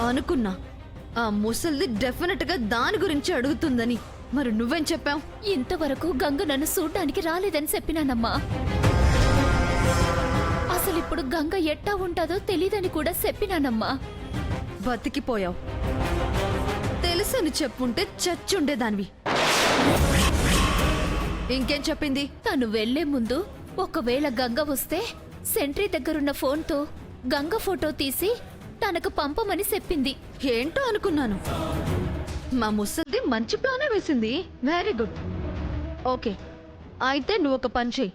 అనుకున్నా ఆ ముసల్ది డెఫినెట్ గా దాని గురించి అడుగుతుందని. మరి నువ్వేం చెప్పావు? ఇంతవరకు గంగ నన్ను చూడ్డానికి రాలేదని చెప్పినానమ్మా. అసలు ఇప్పుడు గంగ ఎట్టా ఉంటుందో తెలీదని కూడా చెప్పినానమ్మా. బతికిపోయావు. తెలుసని చెప్పుంటే చచ్చుండేదానివి. ఇంకేం చెప్పింది? తను వెళ్లే ముందు ఒకవేళ గంగ వస్తే సెంట్రీ దగ్గరున్న ఫోన్తో గంగ ఫోటో తీసి తనకు పంపమని చెప్పింది. ఏంటో అనుకున్నాను. మా ముసల్ది మంచి ప్లానే వేసింది. Very good. ఓకే, అయితే నువ్వు ఒక పని చెయ్యి.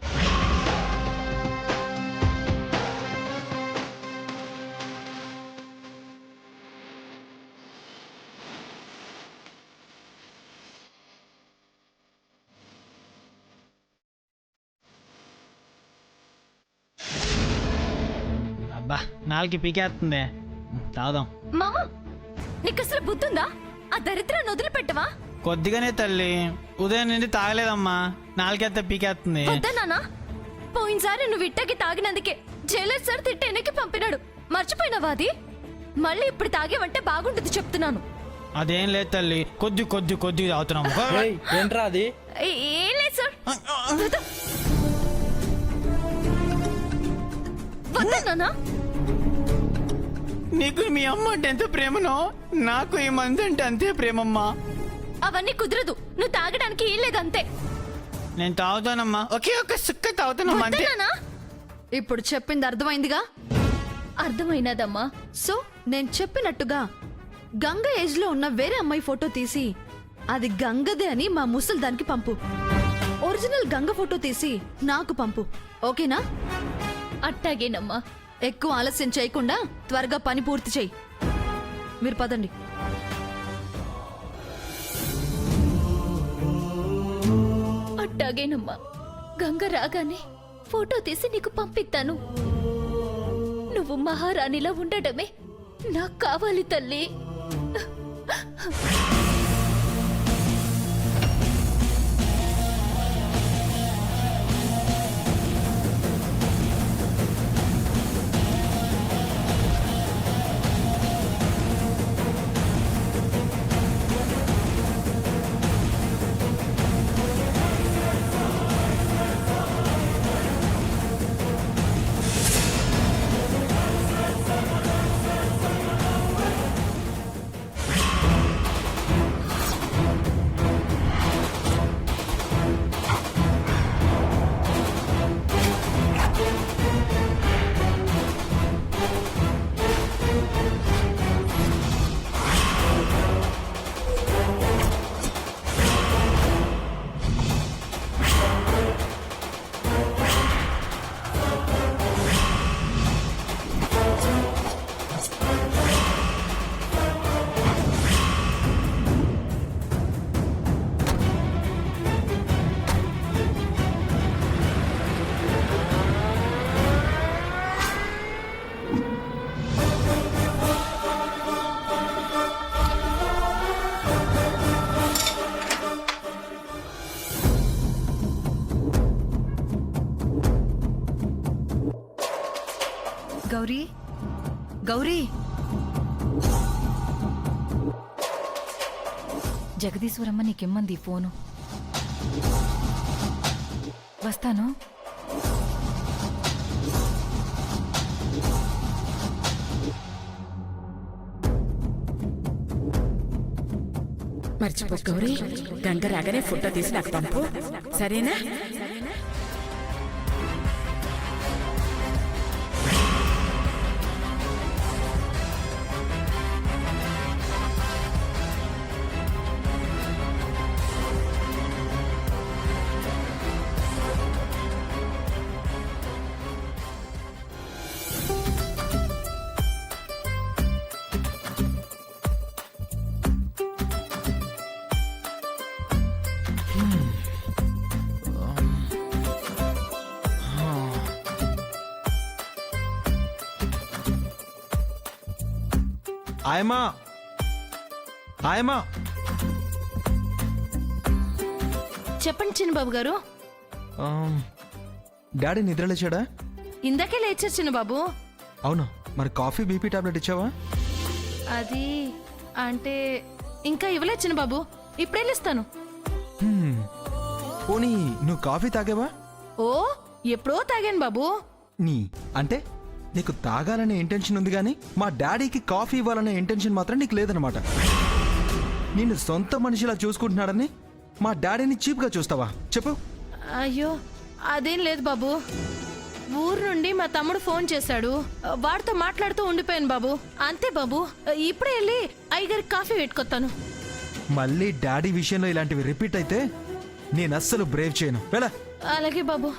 అబ్బా నాలుగు పీకేస్తుంది, తాగుదాం. మామా, నీకు అసలు బుద్ధుందా? ఆ దరిద్రాన్ని వదిలిపెట్టవా? కొద్దిగానే తల్లి, ఉదయం నుండి తాగలేదమ్మా, నాలుగైతే పీకేస్తుంది. వద్దా నాన్న? పోయినసారి నువ్వు ఇట్టకి తాగినందుకే జైలర్ సార్ తిట్టి వెనక్కి పంపినాడు. మర్చిపోయినావా అది? మళ్ళీ ఇప్పుడు తాగేవంటే బాగుంటుంది చెప్తున్నాను. అదేం లేదు తల్లి, కొద్ది తాగుతున్నాము. ఏంట్రా అది? ఏం లేదు సార్. వద్దా నాన్న? నీకు మీ అమ్మ అంటే ఎంత ప్రేమనో నాకు ఈ మంది అంటే అంతే ప్రేమమ్మా. అవన్నీ కుదరదు. నువ్వు తాగడానికి ఏం లేదు అంతే. నేను తాగుతానమ్మా, ఒకే ఒక్క సుక్క తాగుతానమ్మా అంతే. ఇప్పుడు చెప్పింది అర్థమైందిగా? అర్థమైనదమ్మా. సో నేను చెప్పినట్టుగా గంగ ఏజ్ లో ఉన్న వేరే అమ్మాయి ఫోటో తీసి అది గంగదే అని మా ముసలి దానికి పంపు. ఒరిజినల్ గంగ ఫోటో తీసి నాకు పంపు. ఓకేనా? అట్టాగేనమ్మా. ఎక్కువ ఆలస్యం చేయకుండా త్వరగా పని పూర్తి చేయి. మీరు పదండి. అట్టాగేనమ్మా. గంగ రాగానే ఫోటో తీసి నీకు పంపిస్తాను. నువ్వు మహారాణిలా ఉండటమే నాకు కావాలి తల్లి. గౌరీ, గౌరీ. జగదీశ్వరమ్మ నీకిమ్మంది ఫోను. వస్తాను. మర్చిపో గౌరీ, గంగ రాగానే ఫోటో తీసి నాకు పంపు, సరేనా? ఆయమా, ఆయమా. చెప్పండి చిన్నబాబు గారు. డాడీ నిద్రలేచాడా? ఇందాకే లేచారు చిన్నబాబు. అవునా? మరి కాఫీ బీపీ టాబ్లెట్ ఇచ్చావా? అది అంటే ఇంకా ఇవ్వలేదు చిన్న బాబు, ఇప్పుడు వెళ్ళిస్తాను. పోనీ నువ్వు కాఫీ తాగేవా? ఓ ఎప్పుడో తాగాను బాబు. నీ అంటే నీకు తాగాలనే ఇంటెన్షన్ ఉంది కానీ మా డాడీకి కాఫీ ఇవ్వాలనే ఇంటెన్షన్ మాత్రం నీకు లేదనమాట. నిన్ను సొంత మనిషిలా చూసుకుంటున్నాడని మా డాడీని చీప్గా చూస్తావా చెప్పు? అయ్యో అదేం లేదు బాబు, ఊరు నుండి మా తమ్ముడు ఫోన్ చేశాడు, వాడితో మాట్లాడుతూ ఉండిపోయాను బాబు, అంతే బాబు. ఇప్పుడే వెళ్ళి అయ్యగారికి కాఫీ పెట్టుకొస్తాను. మళ్ళీ డాడీ విషయంలో ఇలాంటివి రిపీట్ అయితే నేను అస్సలు బ్రేవ్ చేయను. వెళ్ళా. అలాగే బాబు.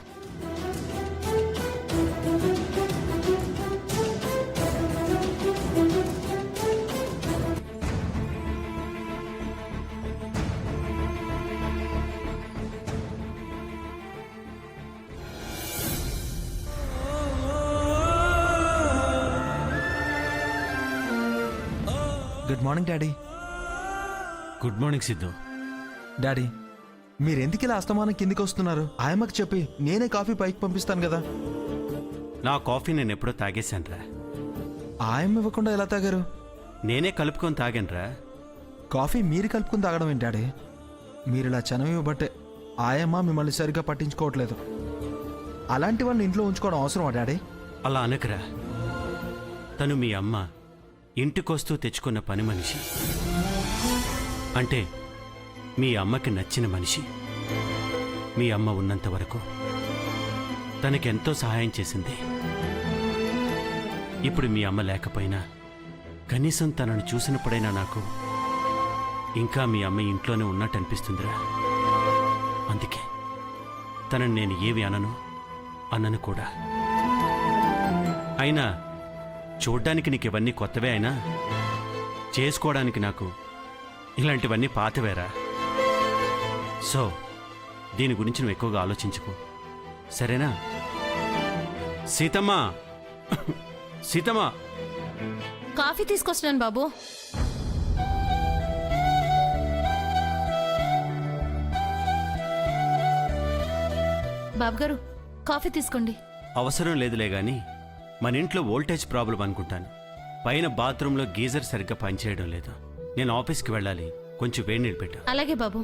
Good morning daddy. Good morning Siddhu. Daddy మీరెందుకు ఇలా అస్తమానం కిందికి వస్తున్నారు? ఆయమ్మకి చెప్పి నేనే కాఫీ పైకి పంపిస్తాను కదా. నా కాఫీ నేను ఎప్పుడో తాగేశానురా. ఆయమ్మ ఇవ్వకుండా ఎలా తాగారు? నేనే కలుపుకొని తాగానురా. కాఫీ మీరు కలుపుకుని తాగడం ఏంటి డాడీ? మీరు ఇలా చనువు ఇవ్వబట్టే ఆయమ్మ మిమ్మల్ని సరిగ్గా పట్టించుకోవట్లేదు. అలాంటి వాళ్ళని ఇంట్లో ఉంచుకోవడం అవసరమా డాడీ? అలా అనకరా. తను మీ అమ్మ ఇంటికొస్తూ తెచ్చుకున్న పని మనిషి, అంటే మీ అమ్మకి నచ్చిన మనిషి. మీ అమ్మ ఉన్నంత వరకు తనకెంతో సహాయం చేసింది. ఇప్పుడు మీ అమ్మ లేకపోయినా కనీసం తనను చూసినప్పుడైనా నాకు ఇంకా మీ అమ్మ ఇంట్లోనే ఉన్నట్టు అనిపిస్తుందిరా. అందుకే తనని నేను ఏవి అనను కూడా. అయినా చూడ్డానికి నీకు ఇవన్నీ కొత్తవే అయినా చేసుకోవడానికి నాకు ఇలాంటివన్నీ పాతవేరా. సో దీని గురించి నువ్వు ఎక్కువగా ఆలోచించుకో, సరేనా? సీతమ్మ, సీతమ్మ, కాఫీ తీసుకొస్తున్నాను బాబు. బాబు గారు కాఫీ తీసుకోండి. అవసరం లేదులే గాని మన ఇంట్లో వోల్టేజ్ ప్రాబ్లం అనుకుంటాను. పైన బాత్రూంలో గీజర్ సరిగ్గా పనిచేయడం లేదు. నేను ఆఫీస్కి వెళ్ళాలి, కొంచెం వేడి నీళ్ళు పెట్టు. అలాగే బాబు.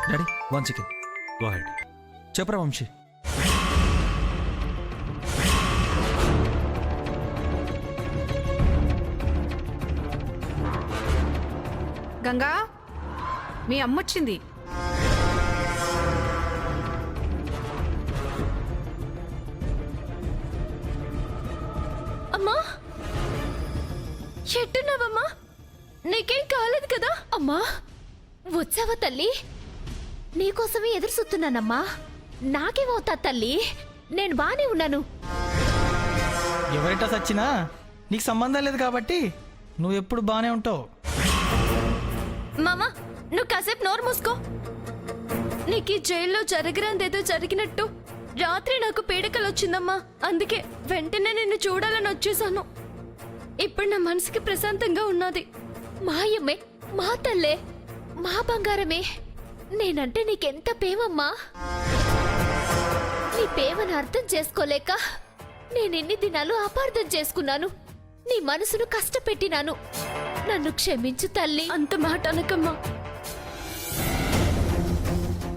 Daddy 1 second. Go ahead. చెప్పరా వంశీ. గంగా, మీ అమ్మొచ్చింది. అమ్మా ఎట్టున్నావమ్మా? నీకేం కాలేదు కదా? అమ్మా వచ్చావా తల్లి? నీకోసమే ఎదురు చూస్తున్నానమ్మా. నాకేమవుతా తల్లి, నేను బానే ఉన్నాను. ఎవరిటా సచ్చినా నీకు సంబంధం లేదు కాబట్టి నువ్వు ఎప్పుడు బాగానే ఉంటావు. మామా నువ్వు కాసేపు నోరు మూసుకో. నీకు ఈ జైల్లో జరగరాందేదో జరిగినట్టు రాత్రి నాకు పీడకలు వచ్చిందమ్మా. అందుకే వెంటనే నిన్ను చూడాలని వచ్చేసాను. ఇప్పుడు నా మనసుకి ప్రశాంతంగా ఉన్నది. మాయమ్మే, మా తల్లే, మా బంగారమే, నేనంటే నీకెంత ప్రేమమ్మా. నీ ప్రేమను అర్థం చేసుకోలేక నేనెన్ని దినాలు అపార్థం చేసుకున్నాను. నీ మనసును కష్టపెట్టినాను. నన్ను క్షమించు తల్లి. అంత మాట అనకమ్మా.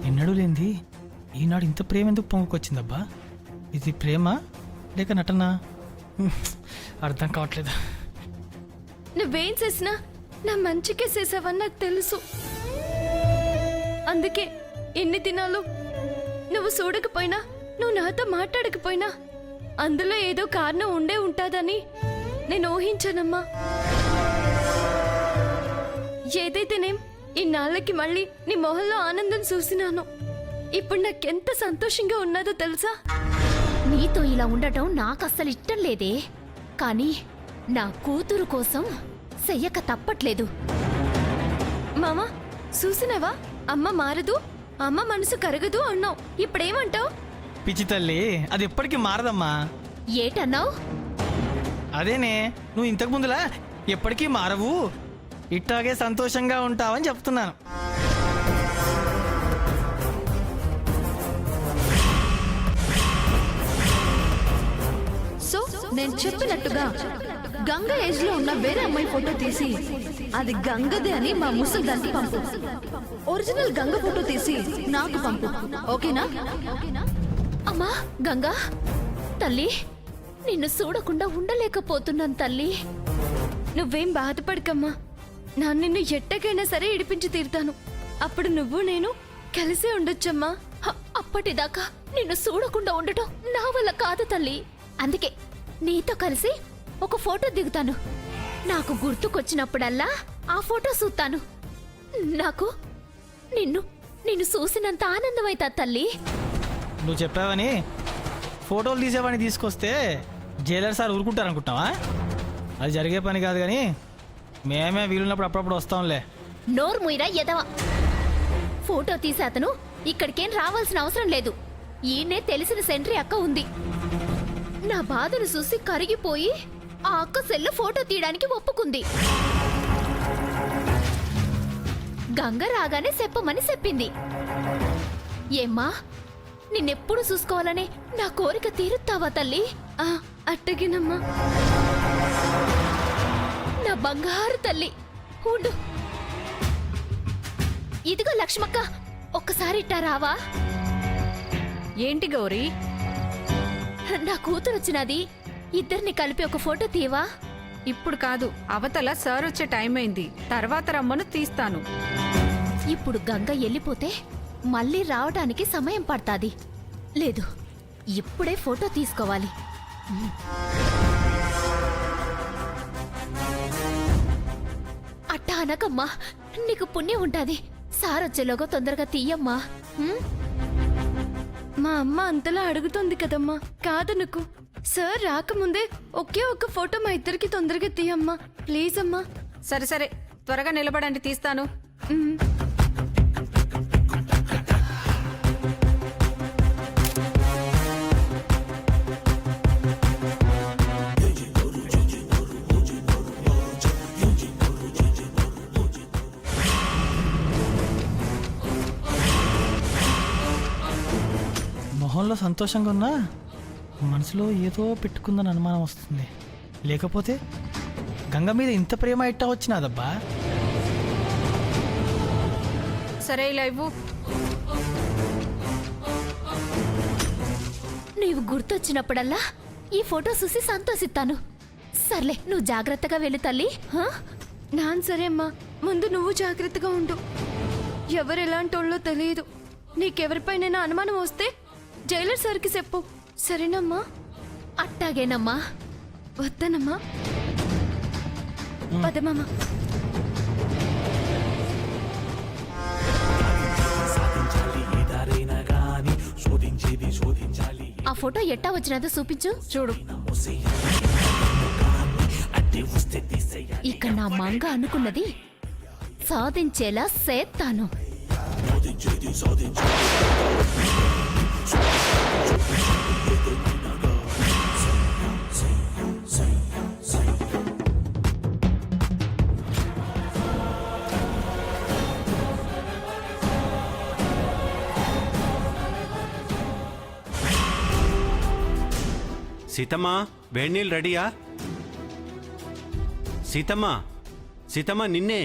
ఎన్నడూ లేనిది ఈనాడు ఇంత ప్రేమ ఎందుకు పొంగుకొచ్చిందబ్బా? ఇది ప్రేమ లేక నటనా? అర్థం కావట్లేదు. నువ్వేం చేసినా నా మంచికే చేసావని నాకు తెలుసు. అందుకే ఎన్ని దినాలు నువ్వు చూడకపోయినా, నువ్వు నాతో మాట్లాడకపోయినా అందులో ఏదో కారణం ఉండే ఉంటాదని నేను ఊహించానమ్మా. ఏదైతేనేం ఇన్నాళ్ళకి మళ్ళీ నీ మొహంలో ఆనందం చూసినాను. ఇప్పుడు నాకెంత సంతోషంగా ఉన్నదో తెలుసా? నీతో ఇలా ఉండటం నాకస్సలు ఇష్టం లేదే, కానీ నా కూతురు కోసం చెయ్యక తప్పట్లేదు. మామా చూసినావా, అమ్మ మారదు, అమ్మ మనసు కరగదు అన్నావు. ఇప్పుడేమంటావు? పిచ్చి తల్లి, అది ఎప్పటికీ మారదమ్మా. ఏటన్నావు? అదేనే, నువ్వు ఇంతకు ముందులా ఎప్పటికీ మారవు, ఇట్టాగే సంతోషంగా ఉంటావని చెప్తున్నాను. నేను చెప్పినట్టుగా గంగ ఏజ్ లో ఉన్న వేరే అమ్మాయి ఫోటో తీసి అది గంగదే అని మా ముసలి దానికి పంపు. ఒరిజినల్ గంగ ఫోటో తీసి నాకు పంపు. ఓకేనా? అమ్మా గంగా తల్లి, నిన్ను చూడకుండా ఉండలేకపోతున్నాను తల్లి. నువ్వేం బాధపడకమ్మా. నా నిన్ను ఎట్టకైనా సరే ఇడిపించి తీరుతాను. అప్పుడు నువ్వు నేను కలిసే ఉండొచ్చమ్మా. అప్పటిదాకా నిన్ను చూడకుండా ఉండటం నా వల్ల కాదు తల్లి. అందుకే నీతో కలిసి ఒక ఫోటో దిగుతాను. నాకు గుర్తుకొచ్చినప్పుడల్లా ఆ ఫోటో చూస్తాను. నాకు నిన్ను చూసినంత ఆనందమైతా తల్లి. నువ్వు చెప్పావని ఫోటోలు తీసేవాడిని తీసుకొస్తే జైలర్ సార్ ఊరుకుంటారనుకుంటున్నావా? అది జరిగే పని కాదు, కానీ మేమే వీలున్నప్పుడు అప్పుడప్పుడు వస్తాంలే. నోరు ముయిరా ఎదవా. ఫోటో తీసే అతను ఇక్కడికేం రావాల్సిన అవసరం లేదు. ఈయనే తెలిసిన సెంట్రీ అక్క ఉంది. నా బాధను చూసి కరిగిపోయి ఆ అక్క సెల్లు ఫోటో తీయడానికి ఒప్పుకుంది. గంగ రాగానే చెప్పమని చెప్పింది. ఏమ్మా, నిన్నెప్పుడు చూసుకోవాలనే నా కోరిక తీరుతావా తల్లి? అట్టగినమ్మా. నా బంగారు తల్లి ఉండు. ఇదిగో లక్ష్మక్క, ఒక్కసారి ఇట్టా రావా? ఏంటి గౌరీ? నా కూతురు వచ్చినది. ఇద్దరిని కలిపి ఒక ఫోటో తీవా? ఇప్పుడు కాదు, అవతల సార్ వచ్చే టైం అయింది. తర్వాత రమ్మను, తీస్తాను. ఇప్పుడు గంగ వెళ్ళిపోతే మళ్ళీ రావడానికి సమయం పడతాది. లేదు, ఇప్పుడే ఫోటో తీసుకోవాలి. అట్టా అనకమ్మా, నీకు పుణ్యం ఉంటాది. సార్ వచ్చేలోగా తొందరగా తీయమ్మా. మా అమ్మ అంతలా అడుగుతుంది కదమ్మా, కాదనుకు. సార్ రాకముందే ఒకే ఒక్క ఫోటో మా ఇద్దరికి తొందరగా తీయమ్మా, ప్లీజ్ అమ్మా. సరే సరే, త్వరగా నిలబడండి, తీస్తాను. మొహంలో సంతోషంగా ఉన్నా మనసులో ఏదో పెట్టుకుందని అనుమానం వస్తుంది. లేకపోతే గంగ మీద ఇంత ప్రేమ ఇట్టా వచ్చినాదబ్బా. సరే ఇలా ఇవ్వు. నీవు గుర్తొచ్చినప్పుడల్లా ఈ ఫోటో చూసి సంతోషిస్తాను. సర్లే, నువ్వు జాగ్రత్తగా వెళ్ళు తల్లి. నాన్ సరే అమ్మా, ముందు నువ్వు జాగ్రత్తగా ఉండు. ఎవరు ఎలాంటోళ్ళో తెలియదు. నీకెవరిపైనైనా అనుమానం వస్తే జైలర్ సార్కి చెప్పు, సరేనమ్మా? అట్టాగేనమ్మా. వద్దనమ్మా, పదమ్మా. ఆ ఫోటో ఎట్టా వచ్చినదో చూపించు. చూడు. ఇక నా మంగ అనుకున్నది సాధించేలా చేస్తాను. సీతమ్మా, వేడినీళ్ళు రెడీయా? సీతమ్మా, సీతమ్మా నిన్నే.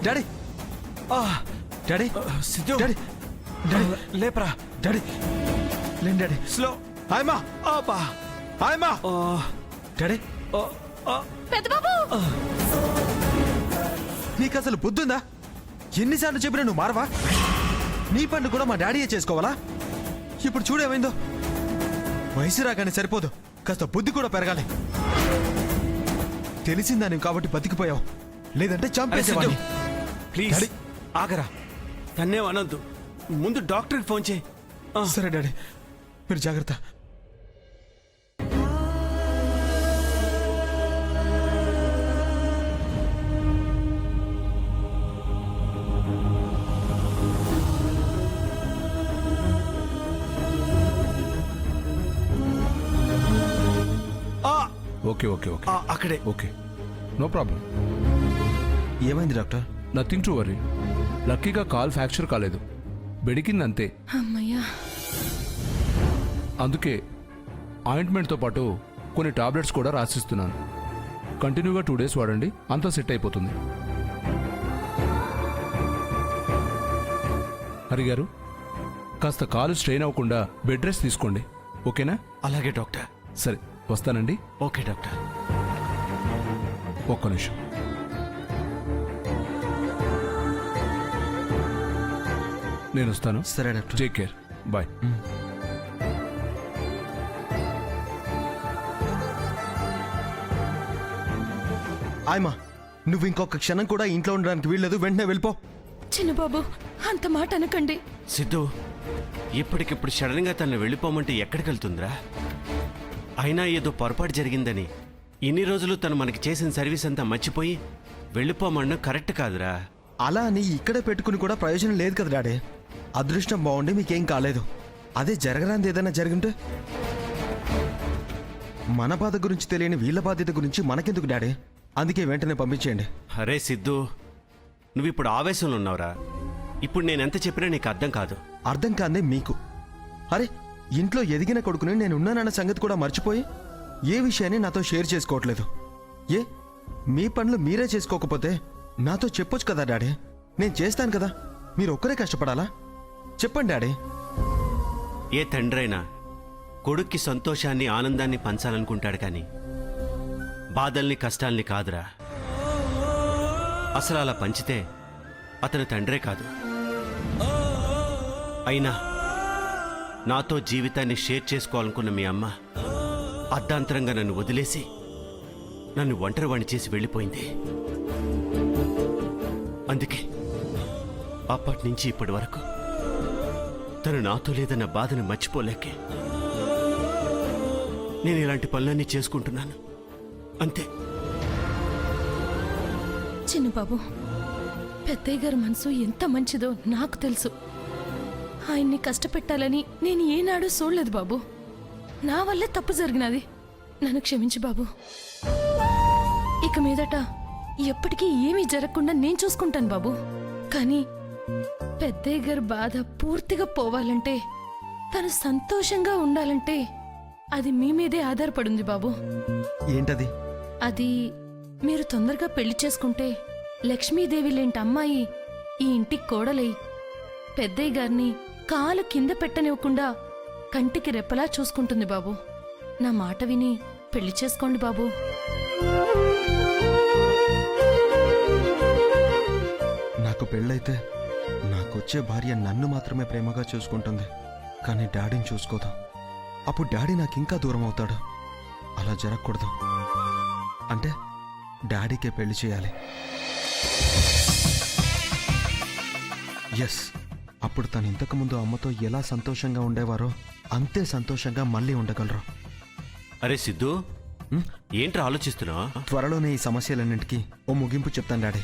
డాడీ, డాడీ, డాడీ, డాడీ, లేపరా డాడీ, లేండి డాడీ. స్లో. హాయమ్మా, హాయమ్మా. డాడీ, పెద్దబాబు, నీకు అసలు బుద్ధుందా? ఎన్నిసార్లు చెప్పినా నువ్వు మారవా? నీ పనులు కూడా మా డాడీయే చేసుకోవాలా? ఇప్పుడు చూడేమైందో. వయసు రాగానే సరిపోదు, కాస్త బుద్ధి కూడా పెరగాలి. తెలిసిందా నువ్వు కాబట్టి బతికిపోయావు, లేదంటే చంపేసేవాడిని. ప్లీజ్ ఆగరా, తన్నేం అనొద్దు. ముందు డాక్టర్కి ఫోన్ చేయి. సరే డాడీ, మీరు జాగ్రత్త. ఓకే ఓకే ఓకే అక్కడే. Okay, no problem. ఏమైంది డాక్టర్? Nothing to worry. లక్కీగా కాల్ ఫ్రాక్చర్ కాలేదు, బెడికిందంతే. అమ్మయ్యా. అందుకే ఆయింట్మెంట్తో పాటు కొన్ని టాబ్లెట్స్ కూడా రాసిస్తున్నాను. కంటిన్యూగా 2 days వాడండి, అంతా సెట్ అయిపోతుంది. హరిగారు, కాస్త కాలు స్ట్రెయిన్ అవ్వకుండా బెడ్ రెస్ట్ తీసుకోండి, ఓకేనా? అలాగే డాక్టర్. సరే, వస్తానండి. Okay doctor. ఒక్క నిమిషం. నేను వస్తాను. సరే డాక్టర్. Take care, bye. ఆయమా, నువ్వు ఇంకొక క్షణం కూడా ఇంట్లో ఉండడానికి వీల్లేదు, వెంటనే వెళ్ళిపో. చిన్నబాబు, అంత మాట అనకండి. సిద్ధు, ఇప్పటికిప్పుడు సడన్గా తను వెళ్ళిపోమంటే ఎక్కడికి వెళ్తుందిరా? అయినా ఏదో పొరపాటు జరిగిందని ఇన్ని రోజులు తను మనకి చేసిన సర్వీస్ అంతా మర్చిపోయి వెళ్ళిపోమన్నా కరెక్ట్ కాదురా. అలా అని ఇక్కడే పెట్టుకుని కూడా ప్రయోజనం లేదు కదా డాడీ. అదృష్టం బాగుండి మీకేం కాలేదు. అదే జరగరాంది ఏదైనా జరిగింటే? మన బాధ గురించి తెలియని వీళ్ళ బాధ్యత గురించి మనకెందుకు డాడీ? అందుకే వెంటనే పంపించేయండి. అరే సిద్ధు, నువ్వు ఇప్పుడు ఆవేశంలో ఉన్నావురా. ఇప్పుడు నేనెంత చెప్పినా నీకు అర్థం కాదు. అర్థం కాదే మీకు. అరే, ఇంట్లో ఎదిగిన కొడుకుని నేను ఉన్నానన్న సంగతి కూడా మర్చిపోయి ఏ విషయాన్ని నాతో షేర్ చేసుకోవట్లేదు. ఏ మీ పనులు మీరే చేసుకోకపోతే నాతో చెప్పొచ్చు కదా డాడీ. నేను చేస్తాను కదా, మీరు ఒక్కరే కష్టపడాలా? చెప్పండి డాడీ. ఏ తండ్రైనా కొడుక్కి సంతోషాన్ని ఆనందాన్ని పంచాలనుకుంటాడు కానీ బాధల్ని కష్టాల్ని కాదురా. అసలు అలా పంచితే అతను తండ్రే కాదు. అయినా నాతో జీవితాన్ని షేర్ చేసుకోవాలనుకున్న మీ అమ్మ అర్ధాంతరంగా నన్ను వదిలేసి నన్ను ఒంటరివాణ్ణి చేసి వెళ్ళిపోయింది. అందుకే అప్పటి నుంచి ఇప్పటి వరకు తను నాతో లేదన్న బాధను మర్చిపోలేకే నేను ఇలాంటి పనులన్నీ చేసుకుంటున్నాను, అంతే. చిన్నబాబు, పెద్దయ్య గారి మనసు ఎంత మంచిదో నాకు తెలుసు. ఆయన్ని కష్టపెట్టాలని నేను ఏనాడు చూడలేదు బాబు. నా వల్లే తప్పు జరిగినది. నన్ను క్షమించు బాబు. ఇక మీదట ఎప్పటికీ ఏమీ జరగకుండా నేను చూసుకుంటాను బాబు. కానీ పెద్దయ్య గారి బాధ పూర్తిగా పోవాలంటే, తను సంతోషంగా ఉండాలంటే అది మీ మీదే ఆధారపడింది బాబు. ఏంటది? అది మీరు తొందరగా పెళ్లి చేసుకుంటే లక్ష్మీదేవి లేంటి అమ్మాయి ఈ ఇంటికి కోడలై పెద్దయ్య గారిని కాలు కింద పెట్టనివ్వకుండా కంటికి రెప్పలా చూసుకుంటుంది బాబు. నా మాట విని పెళ్లి చేసుకోండి బాబు. నాకు పెళ్ళైతే నాకొచ్చే భార్య నన్ను మాత్రమే ప్రేమగా చూసుకుంటుంది, కానీ డాడీని చూసుకోదు. అప్పుడు డాడీ నాకు ఇంకా దూరం అవుతాడు. అలా జరగకూడదు. అంటే డాడీకే పెళ్లి చేయాలి. ఎస్, అప్పుడు తను ఇంతకుముందు అమ్మతో ఎలా సంతోషంగా ఉండేవారో అంతే సంతోషంగా మళ్ళీ ఉండగలరు. అరే సిద్ధు, ఏంట్రా ఆలోచిస్తున్నావు? త్వరలోనే ఈ సమస్యలన్నింటికీ ఓ ముగింపు చెప్తాను డాడీ.